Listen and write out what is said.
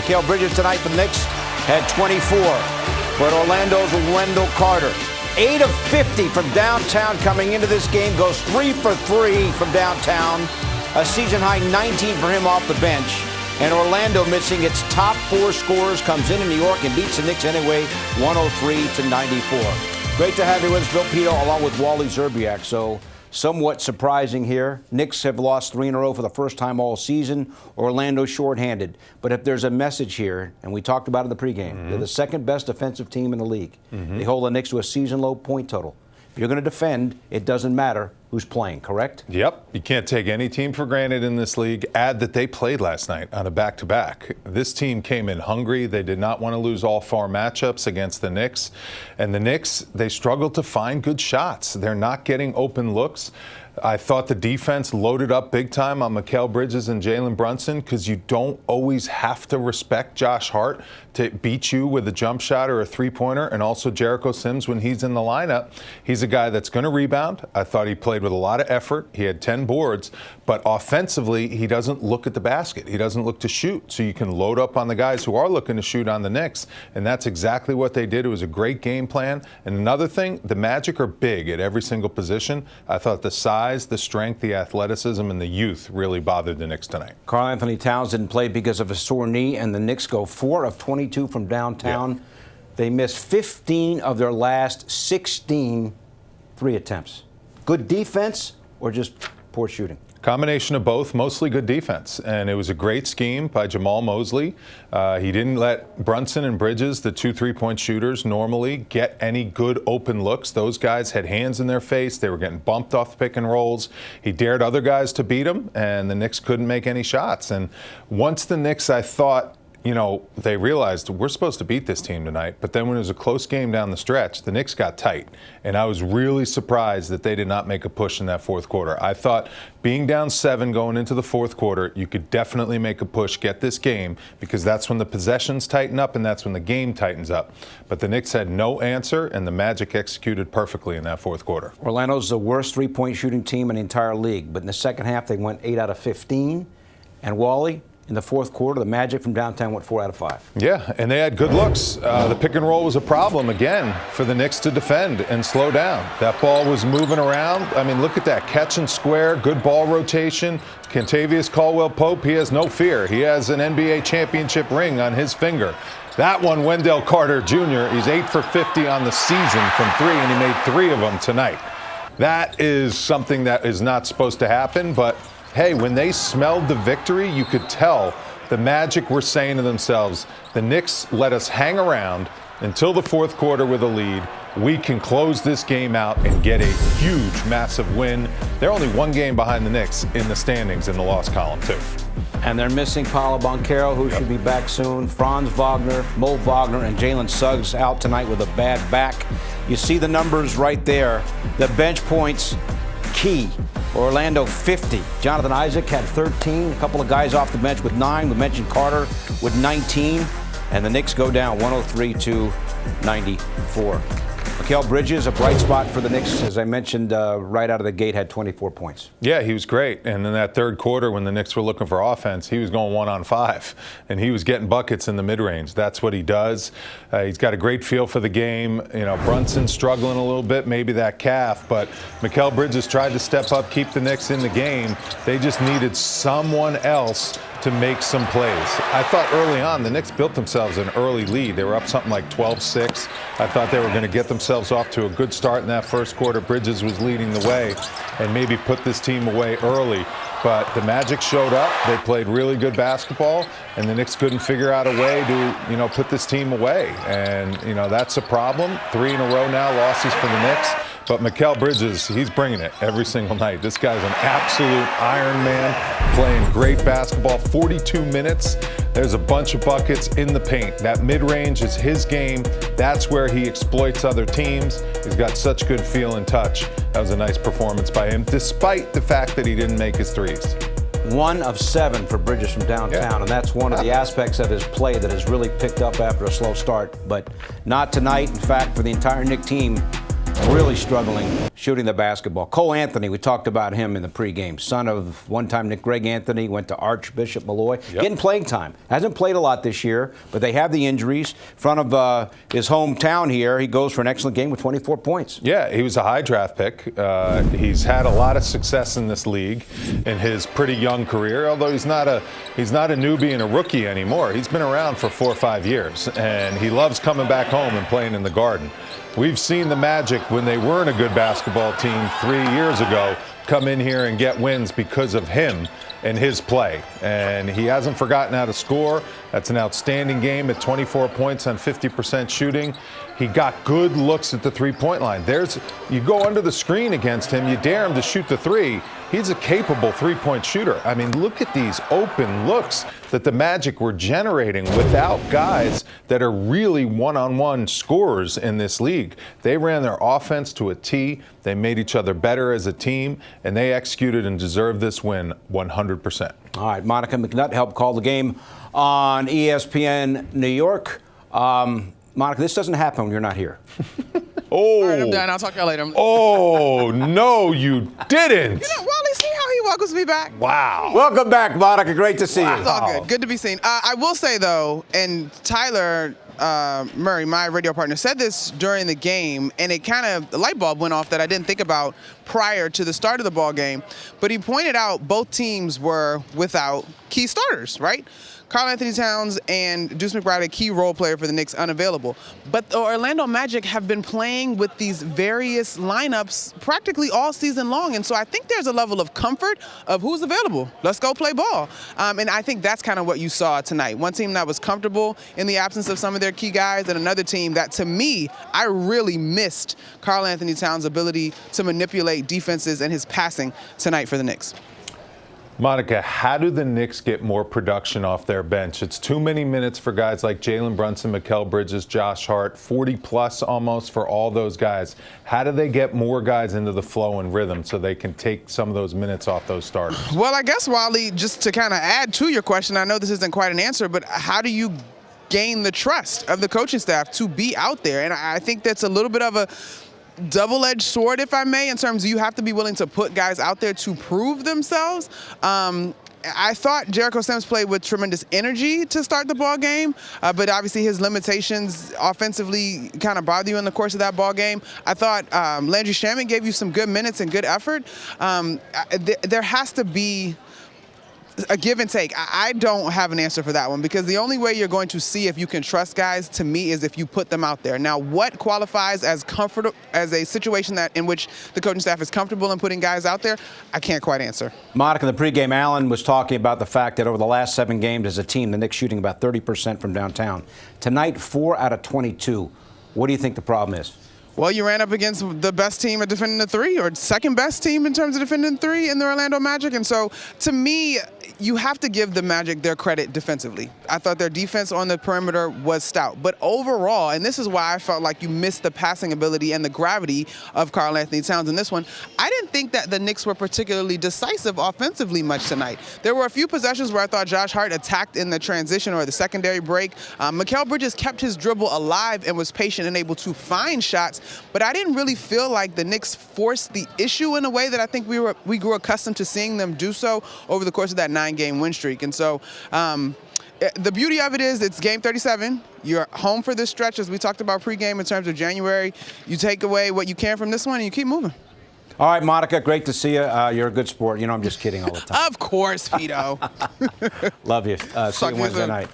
Mikal Bridges tonight for the Knicks had 24. But Orlando's Wendell Carter, 8 of 50 from downtown coming into this game, goes 3 for 3 from downtown. A season-high 19 for him off the bench. And Orlando, missing its top 4 scorers, comes into New York and beats the Knicks anyway, 103-94. Great to have you with us, Bill Pito, along with Wally Szczerbiak. So, somewhat surprising here. Knicks have lost 3 in a row for the first time all season. Orlando shorthanded. But if there's a message here, and we talked about it in the pregame, they're the second best defensive team in the league. They hold the Knicks to a season-low point total. If you're going to defend, it doesn't matter who's playing, correct? Yep. You can't take any team for granted in this league. Add that they played last night on a back-to-back. This team came in hungry. They did not want to lose all 4 matchups against the Knicks. And the Knicks, they struggled to find good shots. They're not getting open looks. I thought the defense loaded up big time on Mikal Bridges and Jalen Brunson because you don't always have to respect Josh Hart to beat you with a jump shot or a three-pointer, and also Jericho Sims when he's in the lineup. He's a guy that's going to rebound. I thought he played with a lot of effort. He had 10 boards, but offensively, he doesn't look at the basket. He doesn't look to shoot, so you can load up on the guys who are looking to shoot on the Knicks, and that's exactly what they did. It was a great game plan. And another thing, the Magic are big at every single position. I thought the size, the strength, the athleticism, and the youth really bothered the Knicks tonight. Karl Anthony Towns didn't play because of a sore knee, and the Knicks go 4 of 22 from downtown. Yeah. They missed 15 of their last 16 3 attempts. Good defense or just poor shooting? Combination of both, mostly good defense. And it was a great scheme by Jamal Mosley. He didn't let Brunson and Bridges, the 2 3-point shooters, normally get any good open looks. Those guys had hands in their face. They were getting bumped off pick and rolls. He dared other guys to beat him, and the Knicks couldn't make any shots. And once the Knicks, I thought, they realized we're supposed to beat this team tonight. But then when it was a close game down the stretch, the Knicks got tight. And I was really surprised that they did not make a push in that fourth quarter. I thought being down 7 going into the fourth quarter, you could definitely make a push, get this game, because that's when the possessions tighten up and that's when the game tightens up. But the Knicks had no answer, and the Magic executed perfectly in that fourth quarter. Orlando's the worst 3-point shooting team in the entire league. But in the second half, they went 8 out of 15. And Wally, in the fourth quarter, the Magic from downtown went 4 out of 5. Yeah, and they had good looks. The pick and roll was a problem, again, for the Knicks to defend and slow down. That ball was moving around. I mean, look at that. Catch and square, good ball rotation. Kentavious Caldwell-Pope, he has no fear. He has an NBA championship ring on his finger. That one, Wendell Carter Jr., he's 8 for 50 on the season from 3, and he made 3 of them tonight. That is something that is not supposed to happen, but hey, when they smelled the victory, you could tell the Magic were saying to themselves, the Knicks let us hang around until the fourth quarter with a lead. We can close this game out and get a huge, massive win. They're only 1 game behind the Knicks in the standings in the loss column, too. And they're missing Paolo Banchero, who should be back soon. Franz Wagner, Mo Wagner, and Jalen Suggs out tonight with a bad back. You see the numbers right there. The bench points, key. Orlando 50. Jonathan Isaac had 13. A couple of guys off the bench with 9. We mentioned Carter with 19. And the Knicks go down 103-94. Mikal Bridges, a bright spot for the Knicks, as I mentioned, right out of the gate, had 24 points. Yeah, he was great. And in that third quarter, when the Knicks were looking for offense, he was going 1-on-5. And he was getting buckets in the mid-range. That's what he does. He's got a great feel for the game. Brunson struggling a little bit, maybe that calf. But Mikal Bridges tried to step up, keep the Knicks in the game. They just needed someone else to make some plays. I thought early on the Knicks built themselves an early lead. They were up something like 12-6. I thought they were going to get themselves off to a good start in that first quarter. Bridges was leading the way and maybe put this team away early. But the Magic showed up. They played really good basketball, and the Knicks couldn't figure out a way to, put this team away. And, that's a problem. 3 in a row now, losses for the Knicks. But Mikal Bridges, he's bringing it every single night. This guy's an absolute Iron Man, playing great basketball. 42 minutes. There's a bunch of buckets in the paint. That mid-range is his game. That's where he exploits other teams. He's got such good feel and touch. That was a nice performance by him, despite the fact that he didn't make his threes. 1 of 7 for Bridges from downtown, and that's one of the aspects of his play that has really picked up after a slow start, but not tonight. In fact, for the entire Knick team, really struggling shooting the basketball. Cole Anthony, we talked about him in the pregame. Son of one-time Nick Greg Anthony, went to Archbishop Malloy. Yep. Getting playing time. Hasn't played a lot this year, but they have the injuries. In front of his hometown here, he goes for an excellent game with 24 points. Yeah, he was a high draft pick. He's had a lot of success in this league in his pretty young career, although he's not a newbie and a rookie anymore. He's been around for 4 or 5 years, and he loves coming back home and playing in the Garden. We've seen the Magic, when they weren't a good basketball team 3 years ago, come in here and get wins because of him and his play. And he hasn't forgotten how to score. That's an outstanding game at 24 points on 50% shooting. He got good looks at the three-point line. You go under the screen against him, you dare him to shoot the three. He's a capable three-point shooter. I mean, look at these open looks that the Magic were generating without guys that are really one-on-one scorers in this league. They ran their offense to a T. They made each other better as a team, and they executed and deserved this win 100%. All right, Monica McNutt helped call the game on ESPN New York. Monica, this doesn't happen when you're not here. Oh. All right, I'm done. I'll talk to y'all later. Oh, no, you didn't. Wally, see how he welcomes me back? Wow. Welcome back, Monica. Great to see you. It's all good. Good to be seen. I will say, though, and Tyler Murray, my radio partner, said this during the game, and it kind of, the light bulb went off that I didn't think about prior to the start of the ball game. But he pointed out both teams were without key starters, right? Karl-Anthony Towns and Deuce McBride, a key role player for the Knicks, unavailable. But the Orlando Magic have been playing with these various lineups practically all season long. And so I think there's a level of comfort of who's available. Let's go play ball. And I think that's kind of what you saw tonight. One team that was comfortable in the absence of some of their key guys, and another team that, to me, I really missed Karl-Anthony Towns' ability to manipulate defenses and his passing tonight for the Knicks. Monica, how do the Knicks get more production off their bench? It's too many minutes for guys like Jalen Brunson, Mikal Bridges, Josh Hart, 40-plus almost for all those guys. How do they get more guys into the flow and rhythm so they can take some of those minutes off those starters? Well, I guess, Wally, just to kind of add to your question, I know this isn't quite an answer, but how do you gain the trust of the coaching staff to be out there? And I think that's a little bit of a double-edged sword, if I may, in terms of you have to be willing to put guys out there to prove themselves. I thought Jericho Sims played with tremendous energy to start the ball game, but obviously his limitations offensively kind of bother you in the course of that ball game. I thought Landry Shamet gave you some good minutes and good effort. There has to be a give and take. I don't have an answer for that one, because the only way you're going to see if you can trust guys, to me, is if you put them out there. Now, what qualifies as as a situation in which the coaching staff is comfortable in putting guys out there, I can't quite answer. Monica, in the pregame, Allen was talking about the fact that over the last 7 games as a team, the Knicks shooting about 30% from downtown. Tonight, 4 out of 22. What do you think the problem is? Well, you ran up against the best team at defending the three, or second best team in terms of defending three in the Orlando Magic. And so, to me, you have to give the Magic their credit defensively. I thought their defense on the perimeter was stout. But overall, and this is why I felt like you missed the passing ability and the gravity of Karl-Anthony Towns in this one, I didn't think that the Knicks were particularly decisive offensively much tonight. There were a few possessions where I thought Josh Hart attacked in the transition or the secondary break. Mikal Bridges kept his dribble alive and was patient and able to find shots. But I didn't really feel like the Knicks forced the issue in a way that I think we grew accustomed to seeing them do so over the course of that 9-game win streak. And so the beauty of it is it's game 37. You're home for this stretch, as we talked about pregame in terms of January. You take away what you can from this one and you keep moving. All right, Monica, great to see you. You're a good sport. You know, I'm just kidding all the time. Of course, Vito. Love you. See you Wednesday night.